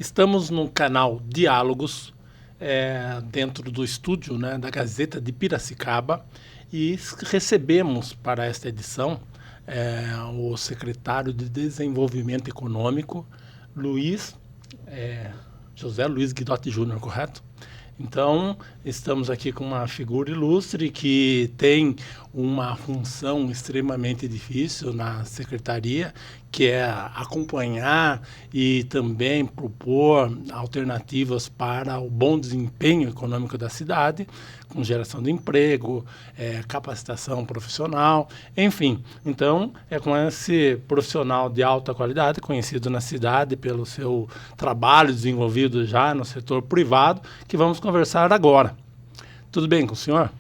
Estamos no canal Diálogos, dentro do estúdio, né, da Gazeta de Piracicaba, e recebemos para esta edição o secretário de Desenvolvimento Econômico, Luiz, José Luiz Guidotti Júnior, correto? Então, estamos aqui com uma figura ilustre que tem uma função extremamente difícil na secretaria, que é acompanhar e também propor alternativas para o bom desempenho econômico da cidade, com geração de emprego, capacitação profissional, enfim. Então, é com esse profissional de alta qualidade, conhecido na cidade pelo seu trabalho desenvolvido já no setor privado, que vamos conversar agora. Tudo bem com o senhor?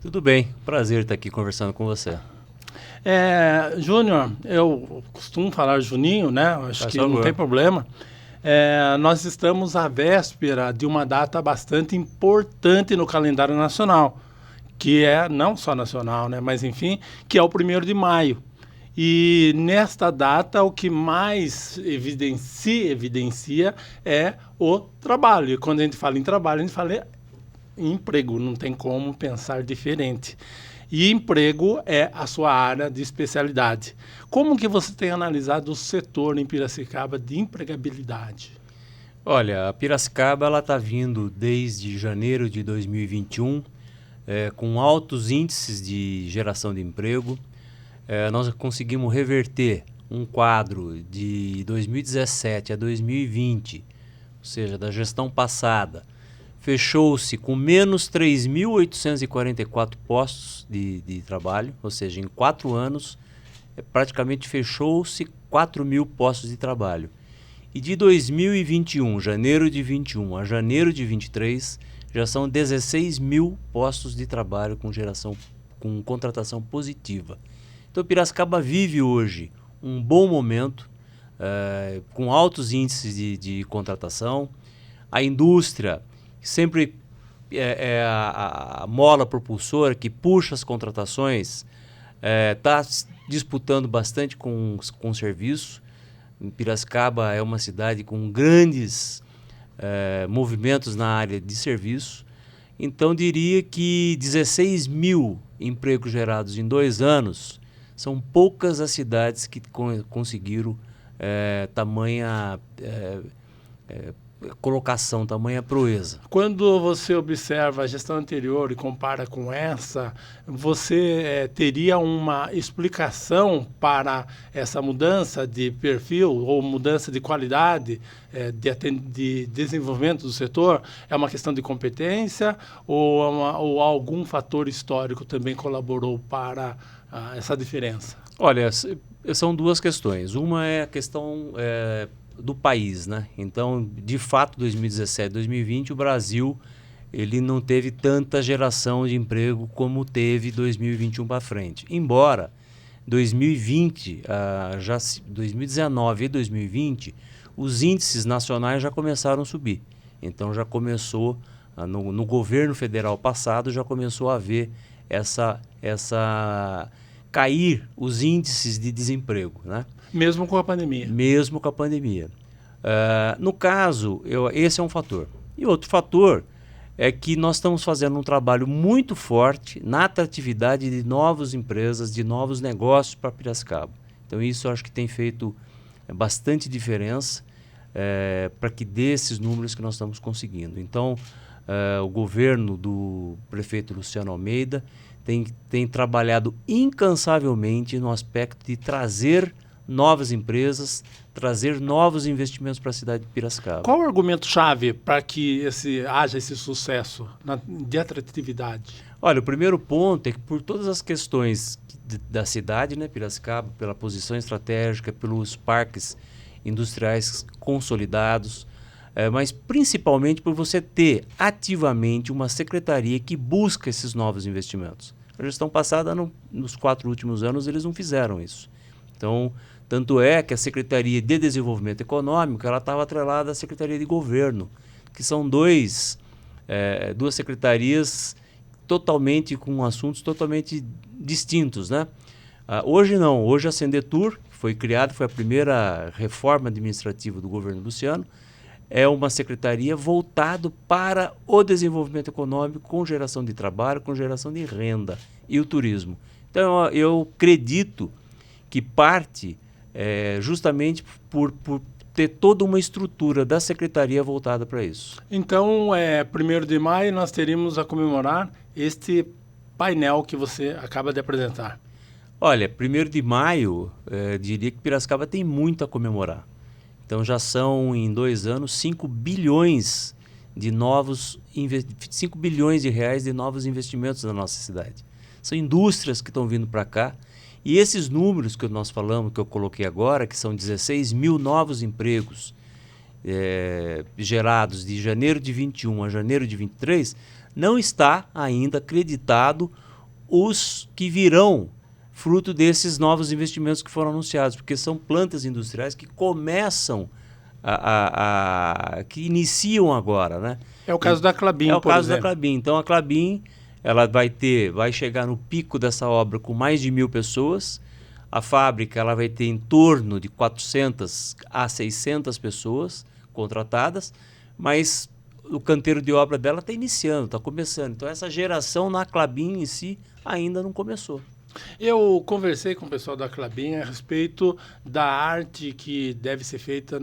Tudo bem, prazer estar aqui conversando com você. Júnior, eu costumo falar Juninho, né? Acho que não tem problema. Nós estamos à véspera de uma data bastante importante no calendário nacional, que é não só nacional, né? Mas enfim, que é o 1º de maio. E nesta data o que mais evidencia é o trabalho. E quando a gente fala em trabalho, a gente fala em emprego, não tem como pensar diferente. E emprego é a sua área de especialidade. Como que você tem analisado o setor em Piracicaba de empregabilidade? Olha, a Piracicaba está vindo desde janeiro de 2021 com altos índices de geração de emprego. Nós conseguimos reverter um quadro de 2017 a 2020, ou seja, da gestão passada. Fechou-se com menos 3.844 postos de trabalho, ou seja, em 4 anos, praticamente fechou-se 4.000 postos de trabalho. E de 2021, janeiro de 21 a janeiro de 23, já são 16.000 postos de trabalho com contratação positiva. Então, Piracicaba vive hoje um bom momento, com altos índices de contratação. A indústria sempre é a mola propulsora que puxa as contratações, está disputando bastante com o serviço. Piracicaba é uma cidade com grandes movimentos na área de serviço. Então, diria que 16.000 empregos gerados em 2 anos são poucas as cidades que conseguiram tamanha colocação, tamanha proeza. Quando você observa a gestão anterior e compara com essa, você teria uma explicação para essa mudança de perfil ou mudança de qualidade de desenvolvimento do setor? É uma questão de competência ou algum fator histórico também colaborou para essa diferença? Olha, são 2 questões. Uma é a questão do país, né? Então, de fato, 2017, 2020, o Brasil ele não teve tanta geração de emprego como teve 2021 para frente. Embora 2020, 2019 e 2020, os índices nacionais já começaram a subir. Então, já começou, no governo federal passado, já começou a haver cair os índices de desemprego, né? Mesmo com a pandemia? Mesmo com a pandemia. No caso, esse é um fator. E outro fator é que nós estamos fazendo um trabalho muito forte na atratividade de novas empresas, de novos negócios para Piracicaba. Então isso eu acho que tem feito bastante diferença para que dê esses números que nós estamos conseguindo. Então, o governo do prefeito Luciano Almeida tem trabalhado incansavelmente no aspecto de trazer novas empresas, trazer novos investimentos para a cidade de Piracicaba. Qual o argumento-chave para que haja esse sucesso de atratividade? Olha, o primeiro ponto é que por todas as questões da cidade, né, Piracicaba, pela posição estratégica, pelos parques industriais consolidados, mas principalmente por você ter ativamente uma secretaria que busca esses novos investimentos. A gestão passada, nos 4 últimos anos, eles não fizeram isso. Então, tanto é que a Secretaria de Desenvolvimento Econômico ela estava atrelada à Secretaria de Governo, que são duas secretarias com assuntos totalmente distintos, né? Hoje não, hoje a Sendetur foi criada, foi a primeira reforma administrativa do governo Luciano, é uma secretaria voltada para o desenvolvimento econômico, com geração de trabalho, com geração de renda e o turismo. Então, eu acredito que parte justamente por ter toda uma estrutura da secretaria voltada para isso. Então, 1º de maio, nós teríamos a comemorar este painel que você acaba de apresentar. Olha, 1º de maio, diria que Piracicaba tem muito a comemorar. Então já são, em 2 anos, 5 bilhões de reais de novos investimentos na nossa cidade. São indústrias que estão vindo para cá. E esses números que nós falamos, que eu coloquei agora, que são 16 mil novos empregos gerados de janeiro de 21 a janeiro de 23, não está ainda acreditado os que virão fruto desses novos investimentos que foram anunciados, porque são plantas industriais que começam que iniciam agora, né? É o caso da Klabin, por exemplo. É o caso da Klabin. Então, a Klabin, ela vai chegar no pico dessa obra com mais de 1.000 pessoas. A fábrica, ela vai ter em torno de 400 a 600 pessoas contratadas, mas o canteiro de obra dela está iniciando, está começando. Então, essa geração na Klabin em si ainda não começou. Eu conversei com o pessoal da Klabin a respeito da arte que deve ser feita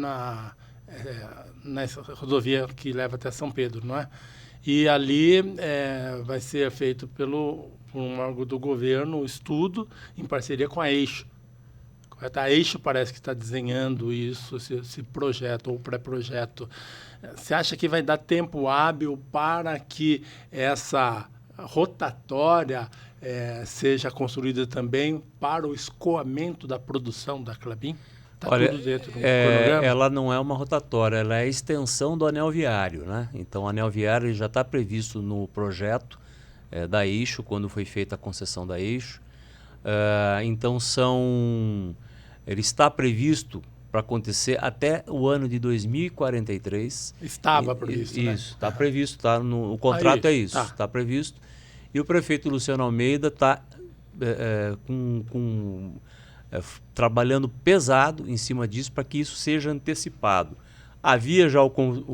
nessa rodovia que leva até São Pedro, não é? E ali vai ser feito por um órgão do governo o estudo em parceria com a Eixo. A Eixo parece que está desenhando isso, esse projeto ou pré-projeto. Você acha que vai dar tempo hábil para que essa rotatória seja construída também para o escoamento da produção da Klabin? Olha, tudo dentro do cronograma? Ela não é uma rotatória, ela é a extensão do anel viário, né? Então, o anel viário já está previsto no projeto da Eixo, quando foi feita a concessão da Eixo. Então, ele está previsto para acontecer até o ano de 2043. Estava previsto, né? Isso, está previsto, tá o contrato está previsto. E o prefeito Luciano Almeida está trabalhando pesado em cima disso para que isso seja antecipado. Havia já o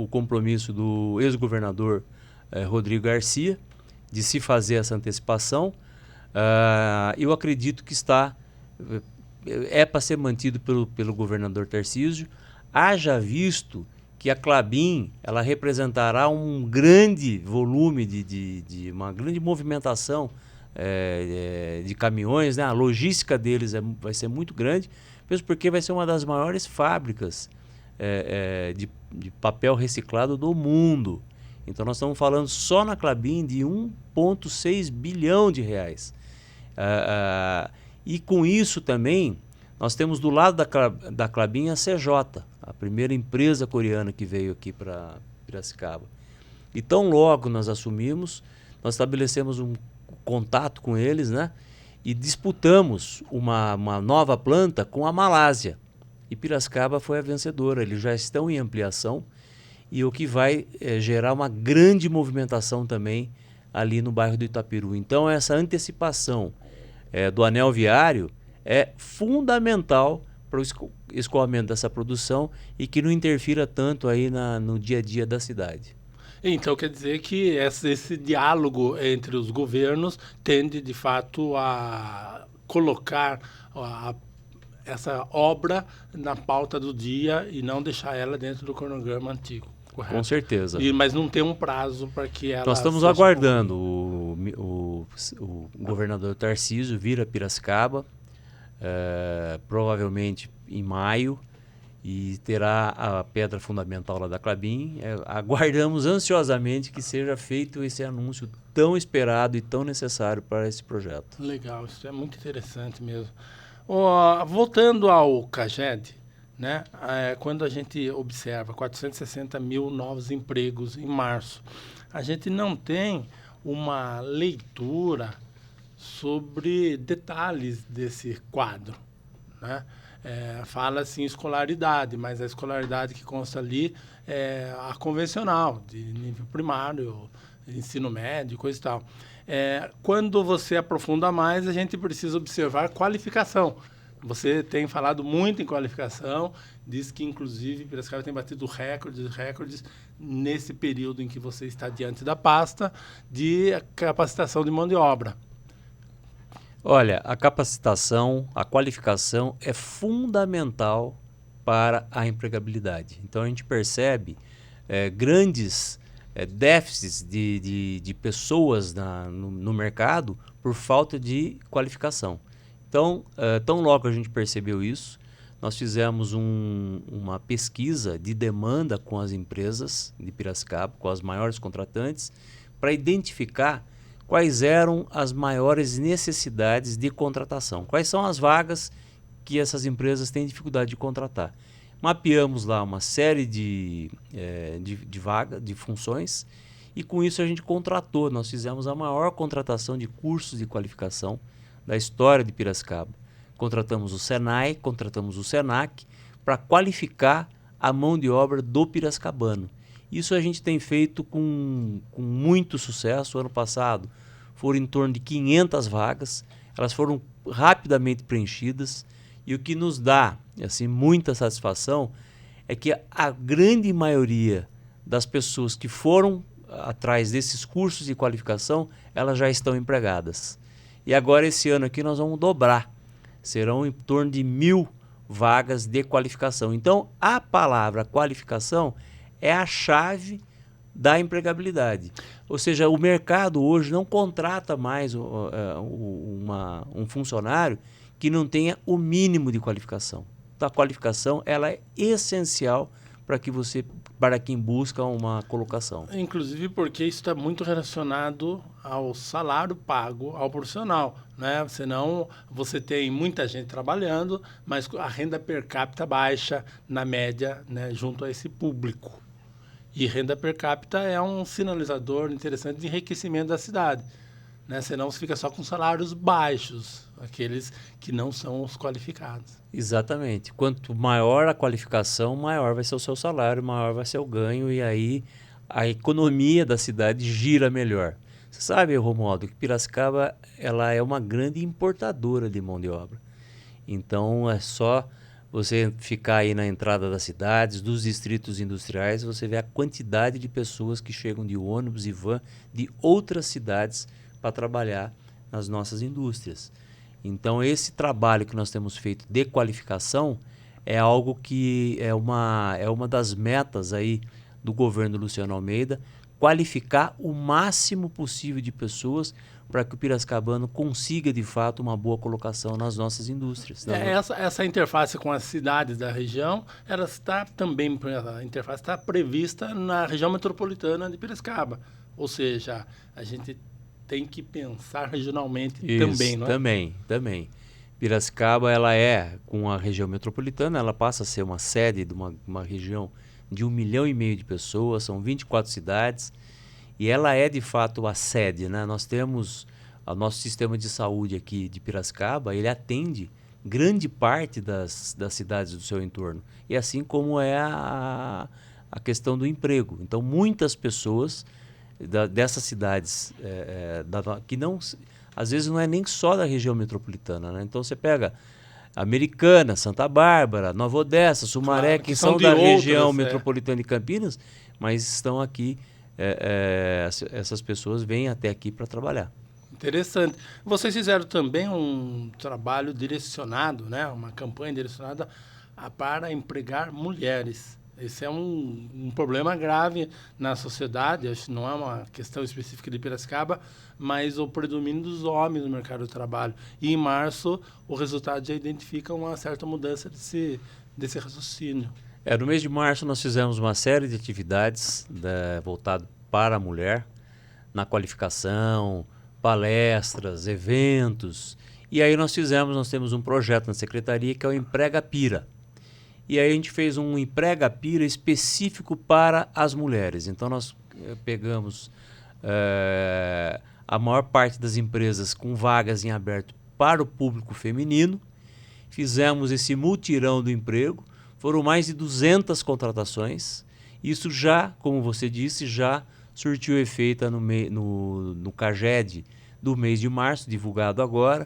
compromisso do ex-governador Rodrigo Garcia de se fazer essa antecipação. Eu acredito que para ser mantido pelo governador Tarcísio, haja visto que a Klabin ela representará um grande volume de uma grande movimentação de caminhões, né? A logística deles vai ser muito grande, mesmo porque vai ser uma das maiores fábricas de papel reciclado do mundo. Então nós estamos falando só na Klabin de 1,6 bilhão de reais. E com isso também nós temos do lado da Klabin a CJ, a primeira empresa coreana que veio aqui para Piracicaba. E tão logo nós assumimos, nós estabelecemos um contato com eles, né? E disputamos uma nova planta com a Malásia. E Piracicaba foi a vencedora. Eles já estão em ampliação e o que vai gerar uma grande movimentação também ali no bairro do Itaperu. Então, essa antecipação do anel viário é fundamental para o escoamento dessa produção e que não interfira tanto aí no dia a dia da cidade. Então, quer dizer que esse diálogo entre os governos tende, de fato, a colocar essa obra na pauta do dia e não deixar ela dentro do cronograma antigo, correto? Com certeza. Mas não tem um prazo para que ela... Nós estamos aguardando o governador Tarcísio vir a Piracicaba, provavelmente em maio, e terá a pedra fundamental lá da Klabin. Aguardamos ansiosamente que seja feito esse anúncio tão esperado e tão necessário para esse projeto. Legal, isso é muito interessante mesmo. Voltando ao CAGED, né, quando a gente observa 460 mil novos empregos em março, a gente não tem uma leitura sobre detalhes desse quadro, né? Fala-se em escolaridade, mas a escolaridade que consta ali é a convencional, de nível primário, ensino médio, coisa e tal. Quando você aprofunda mais, a gente precisa observar qualificação. Você tem falado muito em qualificação, diz que, inclusive, Piracicaba tem batido recordes nesse período em que você está diante da pasta de capacitação de mão de obra. Olha, a capacitação, a qualificação é fundamental para a empregabilidade. Então, a gente percebe grandes déficits de pessoas no mercado por falta de qualificação. Então, tão logo a gente percebeu isso, nós fizemos uma pesquisa de demanda com as empresas de Piracicaba, com as maiores contratantes, para identificar quais eram as maiores necessidades de contratação, quais são as vagas que essas empresas têm dificuldade de contratar. Mapeamos lá uma série de vagas, de funções, e com isso a gente contratou, nós fizemos a maior contratação de cursos de qualificação da história de Piracicaba. Contratamos o Senai, contratamos o Senac para qualificar a mão de obra do piracicabano. Isso a gente tem feito com muito sucesso. O ano passado foram em torno de 500 vagas, elas foram rapidamente preenchidas, e o que nos dá assim, muita satisfação é que a grande maioria das pessoas que foram atrás desses cursos de qualificação, elas já estão empregadas. E agora, esse ano aqui, nós vamos dobrar. Serão em torno de 1.000 vagas de qualificação. Então, a palavra qualificação é a chave da empregabilidade. Ou seja, o mercado hoje não contrata mais um funcionário que não tenha o mínimo de qualificação. Então, a qualificação ela é essencial para quem busca uma colocação. Inclusive porque isso está muito relacionado ao salário pago ao profissional, né? Senão você tem muita gente trabalhando, mas a renda per capita baixa na média, né, junto a esse público. E renda per capita é um sinalizador interessante de enriquecimento da cidade, né? Senão você fica só com salários baixos, aqueles que não são os qualificados. Exatamente. Quanto maior a qualificação, maior vai ser o seu salário, maior vai ser o ganho, e aí a economia da cidade gira melhor. Você sabe, Romualdo, que Piracicaba ela é uma grande importadora de mão de obra. Então é só você ficar aí na entrada das cidades, dos distritos industriais, você vê a quantidade de pessoas que chegam de ônibus e van de outras cidades para trabalhar nas nossas indústrias. Então, esse trabalho que nós temos feito de qualificação é algo que é uma das metas aí do governo Luciano Almeida, qualificar o máximo possível de pessoas para que o piracicabano consiga, de fato, uma boa colocação nas nossas indústrias. Essa interface com as cidades da região, ela está também, a interface está prevista na região metropolitana de Piracicaba. Ou seja, a gente tem que pensar regionalmente. Isso, também, não é? Também. Piracicaba, ela com a região metropolitana, ela passa a ser uma sede de uma região de 1,5 milhão de pessoas, são 24 cidades, e ela é, de fato, a sede, né? Nós temos o nosso sistema de saúde aqui de Piracicaba, ele atende grande parte das cidades do seu entorno, e assim como é a questão do emprego. Então, muitas pessoas dessas cidades que não, às vezes não é nem só da região metropolitana, né? Então você pega Americana, Santa Bárbara, Nova Odessa, Sumaré, claro, que são da região metropolitana de Campinas, mas estão aqui, essas pessoas vêm até aqui para trabalhar. Interessante. Vocês fizeram também um trabalho direcionado, né? Uma campanha direcionada para empregar mulheres. Esse é um problema grave na sociedade, acho que não é uma questão específica de Piracicaba, mas o predomínio dos homens no mercado de trabalho. E em março, o resultado já identifica uma certa mudança desse raciocínio. No mês de março, nós fizemos uma série de atividades voltadas para a mulher, na qualificação, palestras, eventos. E aí nós temos um projeto na secretaria que é o Emprega Pira. E aí a gente fez um Emprega Pira específico para as mulheres. Então nós pegamos a maior parte das empresas com vagas em aberto para o público feminino, fizemos esse mutirão do emprego, foram mais de 200 contratações. Isso já, como você disse, já surtiu efeito no CAGED do mês de março, divulgado agora,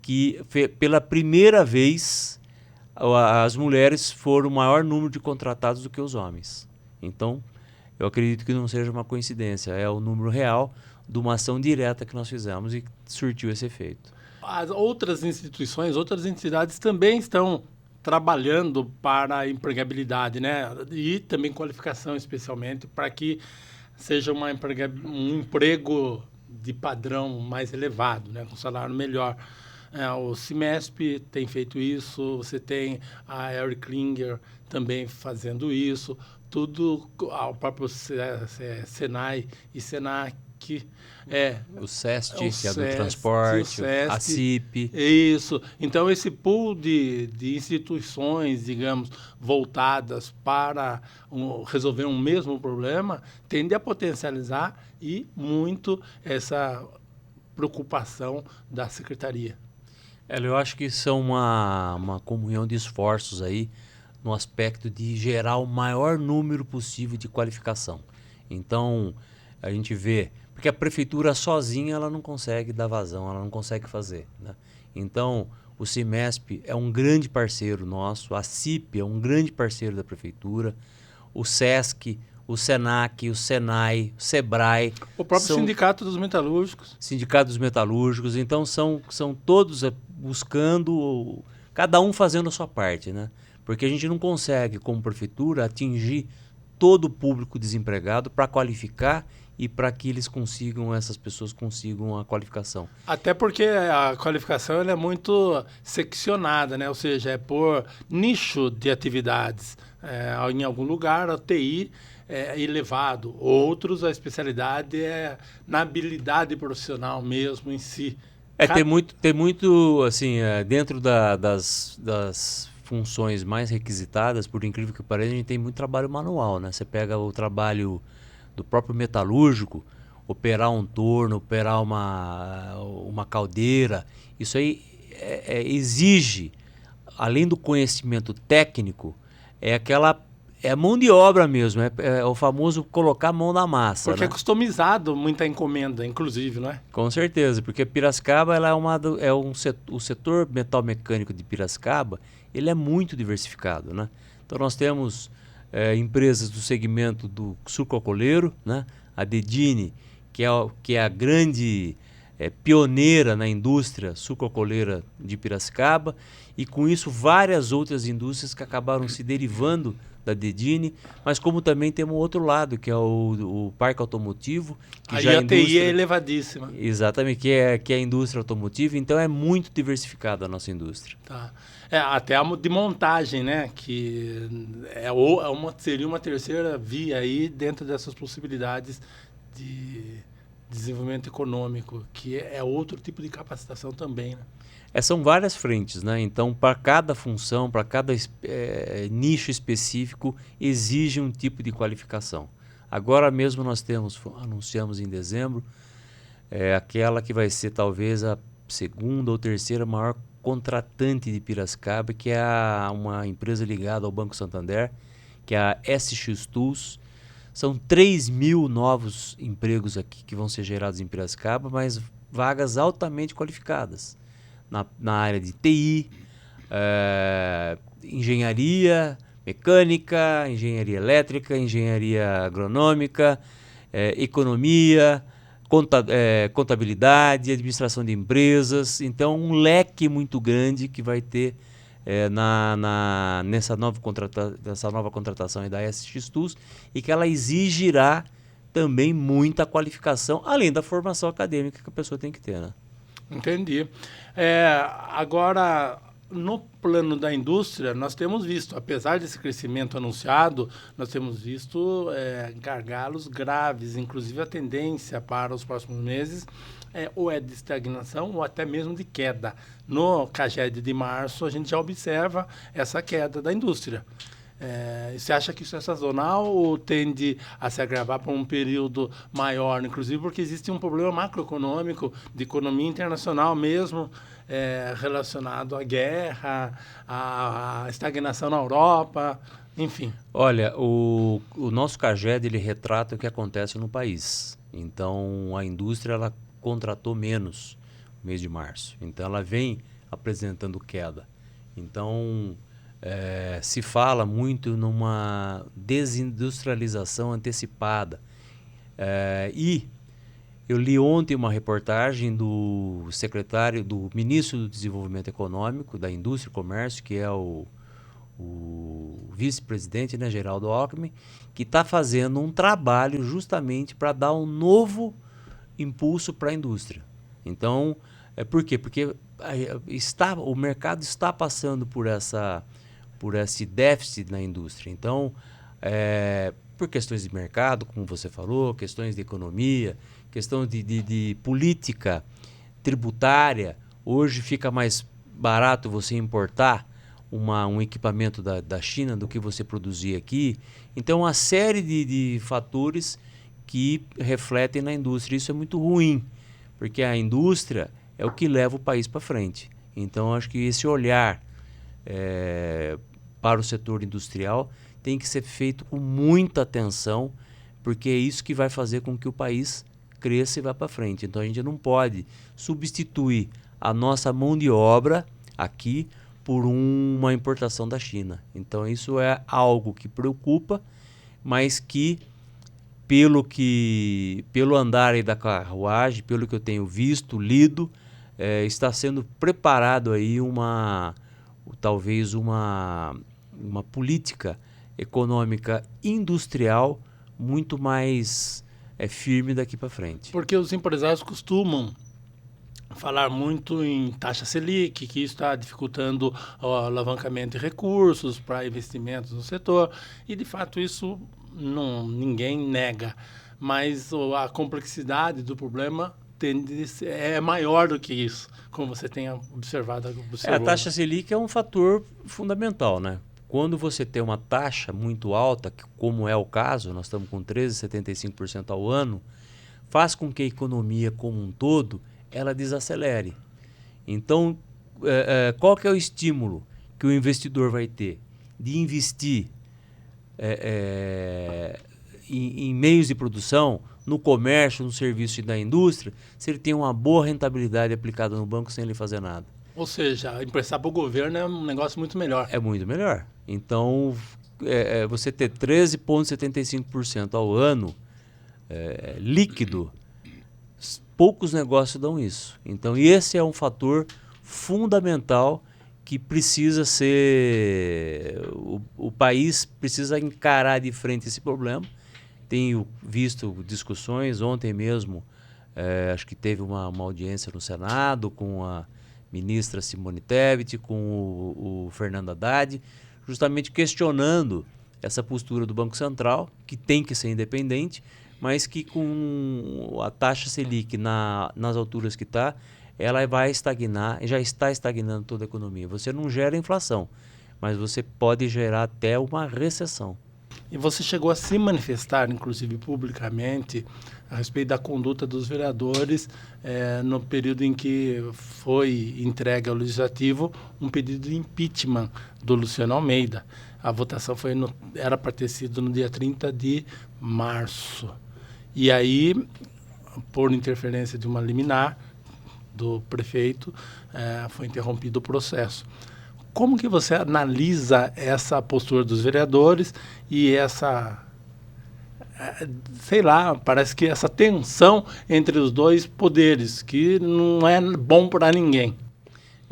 que pela primeira vez as mulheres foram o maior número de contratados do que os homens. Então, eu acredito que não seja uma coincidência, é o número real de uma ação direta que nós fizemos e surtiu esse efeito. As outras instituições, outras entidades também estão trabalhando para a empregabilidade, né? E também qualificação, especialmente, para que seja um emprego de padrão mais elevado, né? Com salário melhor. O Cimesp tem feito isso, você tem a Eric Klinger também fazendo isso, tudo, o próprio Senai e Senac, o SEST, que é do transporte, a CIP. Isso. Então, esse pool de instituições, digamos, voltadas para resolver um mesmo problema, tende a potencializar e muito essa preocupação da Secretaria. Eu acho que são uma comunhão de esforços aí no aspecto de gerar o maior número possível de qualificação. Então, a gente vê, porque a prefeitura sozinha ela não consegue dar vazão, ela não consegue fazer, né? Então, o Cimesp é um grande parceiro nosso, a CIP é um grande parceiro da prefeitura, o SESC, o SENAC, o SENAI, o SEBRAE. O próprio Sindicato dos Metalúrgicos. Sindicato dos Metalúrgicos. Então, são todos buscando, cada um fazendo a sua parte, né? Porque a gente não consegue, como prefeitura, atingir todo o público desempregado para qualificar e para que essas pessoas consigam a qualificação. Até porque a qualificação ela é muito seccionada, né? Ou seja, é por nicho de atividades. Em algum lugar, a TI é elevado. Outros, a especialidade é na habilidade profissional mesmo em si. Tem muito assim, dentro das funções mais requisitadas, por incrível que pareça, a gente tem muito trabalho manual, né? Você pega o trabalho do próprio metalúrgico, operar um torno, operar uma caldeira, isso aí exige, além do conhecimento técnico, é mão de obra mesmo, é o famoso colocar a mão na massa. Porque né? É customizado muita encomenda, inclusive, não é? Com certeza, porque Piracicaba o setor metal mecânico de Piracicaba, ele é muito diversificado, né? Então nós temos empresas do segmento do sucroalcooleiro, né? A Dedini, que é a grande pioneira na indústria sucroalcooleira de Piracicaba, e com isso várias outras indústrias que acabaram se derivando da Dedini, mas como também temos outro lado, que é o parque automotivo. Que aí já a TI é elevadíssima. Exatamente, que é a indústria automotiva, então é muito diversificada a nossa indústria. Tá. Até a de montagem, né? Que seria uma terceira via aí dentro dessas possibilidades de desenvolvimento econômico, que é outro tipo de capacitação também, né? São várias frentes, né? Então, para cada função, para cada nicho específico, exige um tipo de qualificação. Agora mesmo nós anunciamos em dezembro, aquela que vai ser talvez a segunda ou terceira maior contratante de Piracicaba, que é uma empresa ligada ao Banco Santander, que é a SX Tools. São 3.000 novos empregos aqui que vão ser gerados em Piracicaba, mas vagas altamente qualificadas. Na área de TI, engenharia mecânica, engenharia elétrica, engenharia agronômica, economia, contabilidade, administração de empresas. Então, um leque muito grande que vai ter nessa nova contratação da SX Tools, e que ela exigirá também muita qualificação, além da formação acadêmica que a pessoa tem que ter, né? Entendi. Agora, no plano da indústria, nós temos visto, apesar desse crescimento anunciado, nós temos visto gargalos graves, inclusive a tendência para os próximos meses ou é de estagnação ou até mesmo de queda. No CAGED de março, a gente já observa essa queda da indústria. Você acha que isso é sazonal ou tende a se agravar por um período maior, inclusive porque existe um problema macroeconômico de economia internacional mesmo, relacionado à guerra, à estagnação na Europa, enfim? Olha, o nosso CAGED ele retrata o que acontece no país. Então, a indústria ela contratou menos no mês de março. Então, ela vem apresentando queda. Então, se fala muito numa desindustrialização antecipada. E eu li ontem uma reportagem do ministro do Desenvolvimento Econômico, da Indústria e Comércio, que é o vice-presidente, né, Geraldo Alckmin, que está fazendo um trabalho justamente para dar um novo impulso para a indústria. Então, por quê? Porque o mercado está passando por esse déficit na indústria. Então, por questões de mercado, como você falou, questões de economia, questão de política tributária, hoje fica mais barato você importar um equipamento da China do que você produzir aqui. Então, uma série de fatores que refletem na indústria. Isso é muito ruim, porque a indústria é o que leva o país para frente. Então, acho que esse olhar para o setor industrial tem que ser feito com muita atenção, porque é isso que vai fazer com que o país cresça e vá para frente. Então, a gente não pode substituir a nossa mão de obra aqui por uma importação da China. Então, isso é algo que preocupa, mas que, pelo andar aí da carruagem, pelo que eu tenho visto, lido, está sendo preparado aí talvez uma política econômica industrial muito mais firme daqui para frente. Porque os empresários costumam falar muito em taxa Selic, que isso está dificultando o alavancamento de recursos para investimentos no setor, e de fato isso ninguém nega, mas a complexidade do problema é maior do que isso, como você tem observado. A taxa Selic é um fator fundamental, né? Quando você tem uma taxa muito alta, como é o caso, nós estamos com 13,75% ao ano, faz com que a economia como um todo ela desacelere. Então, qual que é o estímulo que o investidor vai ter? De investir em meios de produção, no comércio, no serviço e na indústria, se ele tem uma boa rentabilidade aplicada no banco sem ele fazer nada. Ou seja, emprestar para o governo é um negócio muito melhor. É muito melhor. Então, você ter 13,75% ao ano líquido, poucos negócios dão isso. Então, esse é um fator fundamental que precisa ser... O país precisa encarar de frente esse problema. Tenho visto discussões, ontem mesmo, acho que teve uma audiência no Senado com a ministra Simone Tebet, com o Fernando Haddad, justamente questionando essa postura do Banco Central, que tem que ser independente, mas que com a taxa Selic nas alturas que está, ela vai estagnar, já está estagnando toda a economia. Você não gera inflação, mas você pode gerar até uma recessão. E você chegou a se manifestar, inclusive publicamente, a respeito da conduta dos vereadores no período em que foi entregue ao Legislativo um pedido de impeachment do Luciano Almeida. A votação era para ter sido no dia 30 de março. E aí, por interferência de uma liminar do prefeito, foi interrompido o processo. Como que você analisa essa postura dos vereadores e essa, sei lá, parece que essa tensão entre os dois poderes, que não é bom para ninguém?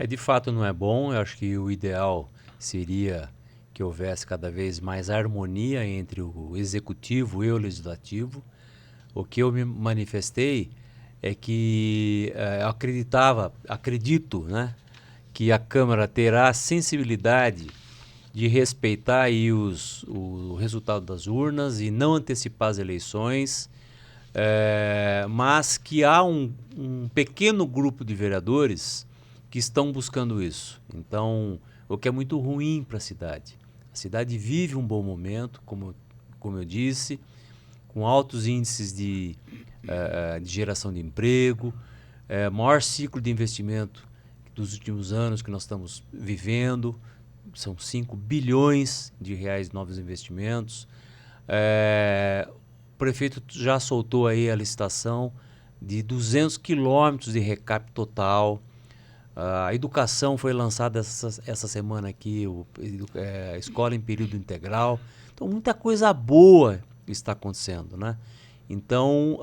De fato não é bom. Eu acho que o ideal seria que houvesse cada vez mais harmonia entre o executivo e o legislativo. O que eu me manifestei é que acredito, né, que a Câmara terá a sensibilidade de respeitar aí o resultado das urnas e não antecipar as eleições, mas que há um pequeno grupo de vereadores que estão buscando isso. Então, o que é muito ruim para a cidade. A cidade vive um bom momento, como eu disse, com altos índices de geração de emprego, maior ciclo de investimento dos últimos anos que nós estamos vivendo, são 5 bilhões de reais de novos investimentos. O prefeito já soltou aí a licitação de 200 quilômetros de recap total. A educação foi lançada essa semana aqui, a escola em período integral. Então, muita coisa boa está acontecendo, né? Então,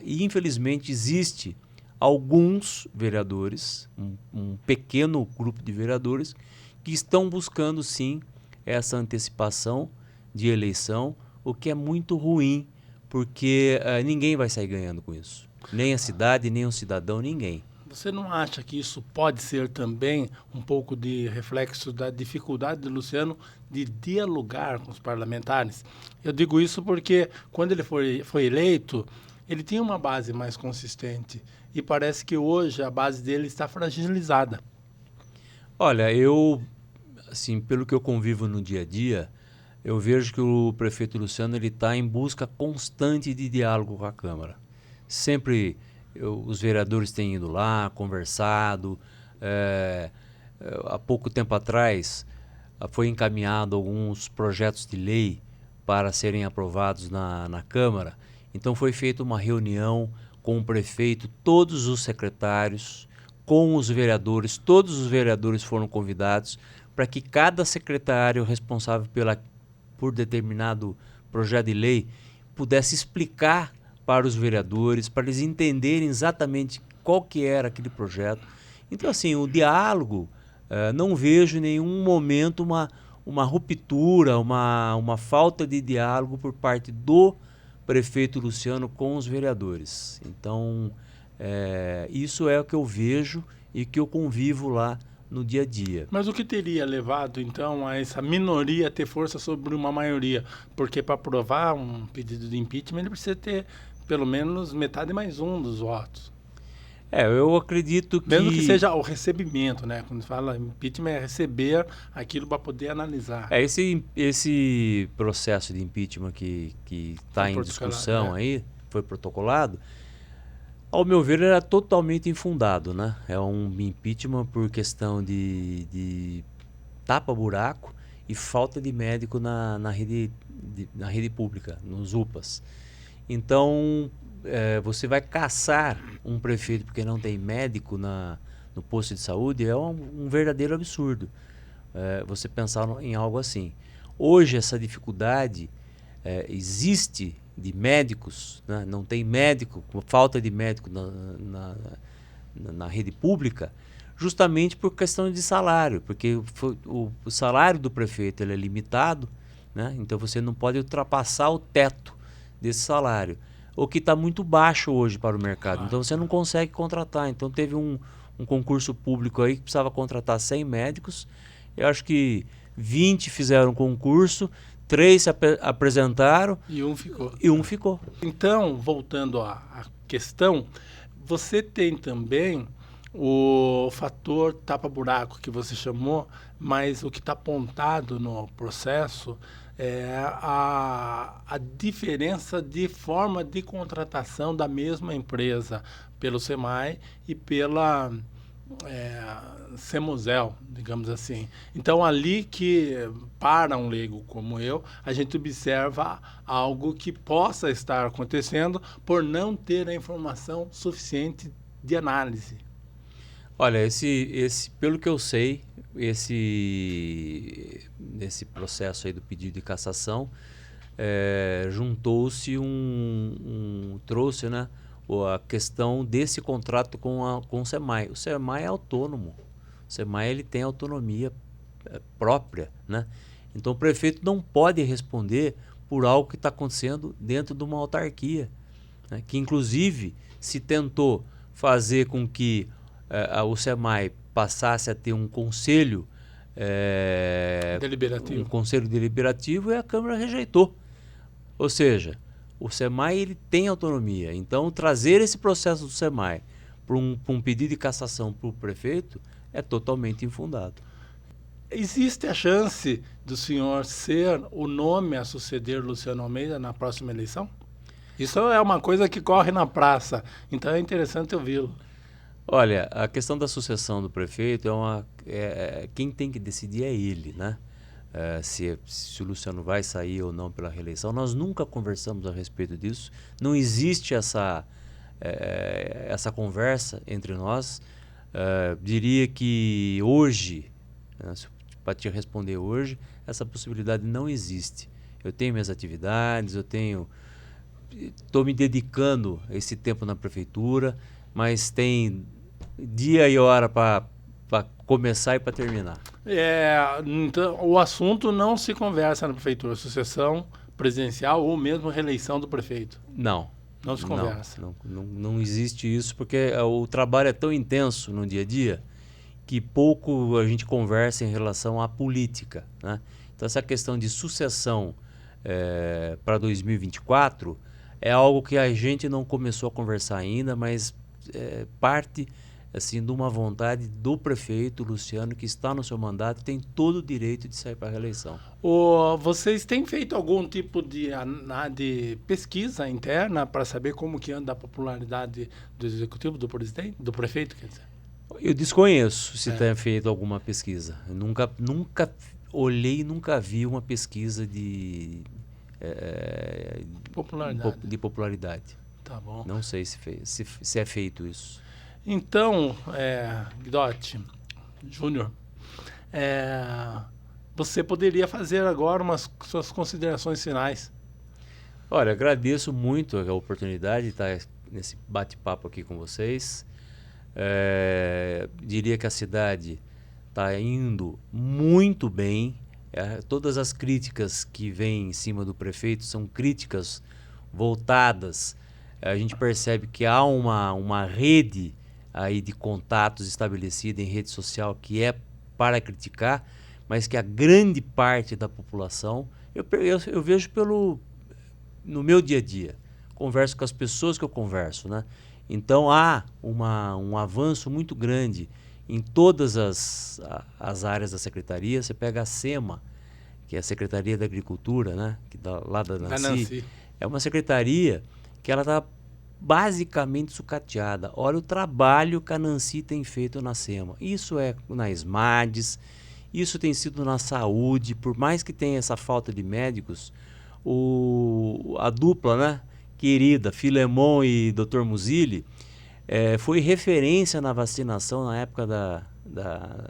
e infelizmente existe alguns vereadores, um pequeno grupo de vereadores, que estão buscando sim essa antecipação de eleição, o que é muito ruim, porque ninguém vai sair ganhando com isso. Nem a cidade, nem o cidadão, ninguém. Você não acha que isso pode ser também um pouco de reflexo da dificuldade do Luciano de dialogar com os parlamentares? Eu digo isso porque quando ele foi eleito, ele tinha uma base mais consistente e parece que hoje a base dele está fragilizada. Olha, assim, pelo que eu convivo no dia a dia, eu vejo que o prefeito Luciano ele está em busca constante de diálogo com a Câmara. Sempre os vereadores têm ido lá, conversado. Há pouco tempo atrás foi encaminhado alguns projetos de lei para serem aprovados na Câmara. Então foi feita uma reunião com o prefeito, todos os secretários, com os vereadores, todos os vereadores foram convidados para que cada secretário responsável por determinado projeto de lei pudesse explicar para os vereadores, para eles entenderem exatamente qual que era aquele projeto. Então, assim, o diálogo, não vejo em nenhum momento uma ruptura, uma falta de diálogo por parte do prefeito Luciano com os vereadores. Então, isso é o que eu vejo e que eu convivo lá no dia a dia. Mas o que teria levado, então, a essa minoria ter força sobre uma maioria? Porque para aprovar um pedido de impeachment, ele precisa ter pelo menos metade mais um dos votos. Eu acredito que... Mesmo que seja o recebimento, né? Quando fala impeachment é receber aquilo para poder analisar. Esse processo de impeachment que está em discussão aí, foi protocolado, ao meu ver, era totalmente infundado, né? É um impeachment por questão de tapa-buraco e falta de médico na rede pública, nos UPAs. Então, você vai caçar um prefeito porque não tem médico no posto de saúde, é um verdadeiro absurdo. Você pensar em algo assim. Hoje, essa dificuldade existe de médicos, né? Não tem médico, falta de médico na rede pública, justamente por questão de salário, porque o salário do prefeito ele é limitado, né? Então você não pode ultrapassar o teto desse salário, o que está muito baixo hoje para o mercado. Então você não consegue contratar. Então teve um concurso público aí que precisava contratar 100 médicos, eu acho que 20 fizeram concurso, 3 se apresentaram e um ficou. Então, voltando à questão, você tem também o fator tapa-buraco que você chamou, mas o que está apontado no processo é a diferença de forma de contratação da mesma empresa pelo SEMAI e pela Semusel, digamos assim. Então, ali que, para um leigo como eu, a gente observa algo que possa estar acontecendo por não ter a informação suficiente de análise. Olha, pelo que eu sei, nesse processo aí do pedido de cassação, juntou-se trouxe, né, a questão desse contrato com o SEMAI. O SEMAI é autônomo. O SEMAI ele tem autonomia própria, né? Então o prefeito não pode responder por algo que está acontecendo dentro de uma autarquia, né? Que inclusive se tentou fazer com que o SEMAI passasse a ter um conselho deliberativo e a Câmara rejeitou. Ou seja, o SEMAI ele tem autonomia. Então, trazer esse processo do SEMAI para um pedido de cassação para o prefeito é totalmente infundado. Existe a chance do senhor ser o nome a suceder Luciano Almeida na próxima eleição? Isso é uma coisa que corre na praça, então é interessante ouvi-lo. Olha, a questão da sucessão do prefeito quem tem que decidir é ele, né? Se o Luciano vai sair ou não pela reeleição. Nós nunca conversamos a respeito disso. Não existe essa conversa entre nós. Diria que hoje, para te responder hoje, essa possibilidade não existe. Eu tenho minhas atividades, estou me dedicando esse tempo na prefeitura, mas tem dia e hora para começar e para terminar. Então, o assunto não se conversa na prefeitura, sucessão presidencial ou mesmo reeleição do prefeito. Não. Não se conversa. Não existe isso, porque o trabalho é tão intenso no dia a dia que pouco a gente conversa em relação à política, né? Então, essa questão de sucessão para 2024 é algo que a gente não começou a conversar ainda, mas parte assim, de uma vontade do prefeito Luciano, que está no seu mandato, tem todo o direito de sair para a reeleição. Vocês têm feito algum tipo de pesquisa interna para saber como que anda a popularidade do executivo, do presidente, do prefeito, quer dizer? Eu desconheço se tem feito alguma pesquisa. Eu nunca olhei, nunca vi uma pesquisa de popularidade. Tá bom. Não sei se é feito isso. Então, Guidotti Júnior, você poderia fazer agora suas considerações finais. Olha, agradeço muito a oportunidade de estar nesse bate-papo aqui com vocês. Diria que a cidade está indo muito bem. Todas as críticas que vêm em cima do prefeito são críticas voltadas. A gente percebe que há uma rede aí de contatos estabelecida em rede social que é para criticar, mas que a grande parte da população, eu vejo no meu dia a dia, converso com as pessoas que eu converso, né? Então há um avanço muito grande em todas as áreas da secretaria. Você pega a SEMA, que é a Secretaria da Agricultura, né? Lá da Nancy. É uma secretaria que ela está basicamente sucateada. Olha o trabalho que a Nancy tem feito na SEMA. Isso é na SMADES, isso tem sido na saúde. Por mais que tenha essa falta de médicos, a dupla, né, querida, Filemon e Dr. Muzili, foi referência na vacinação na época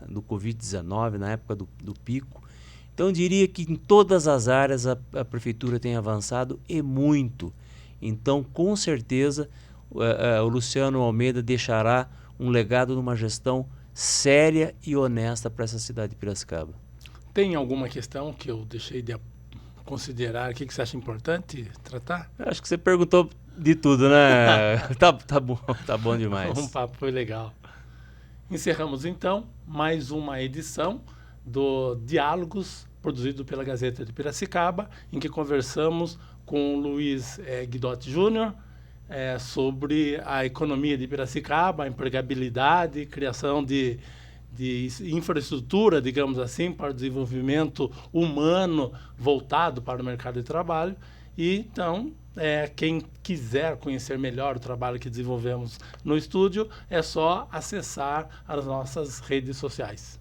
do Covid-19, na época do pico. Então, eu diria que em todas as áreas a prefeitura tem avançado e muito. Então, com certeza, o Luciano Almeida deixará um legado numa gestão séria e honesta para essa cidade de Piracicaba. Tem alguma questão que eu deixei de considerar aqui que você acha importante tratar? Acho que você perguntou de tudo, né? tá bom demais. Um papo foi legal. Encerramos, então, mais uma edição do Diálogos, produzido pela Gazeta de Piracicaba, em que conversamos com o Luiz Guidotti Júnior sobre a economia de Piracicaba, a empregabilidade, criação de infraestrutura, digamos assim, para o desenvolvimento humano voltado para o mercado de trabalho. E, então, quem quiser conhecer melhor o trabalho que desenvolvemos no estúdio, é só acessar as nossas redes sociais.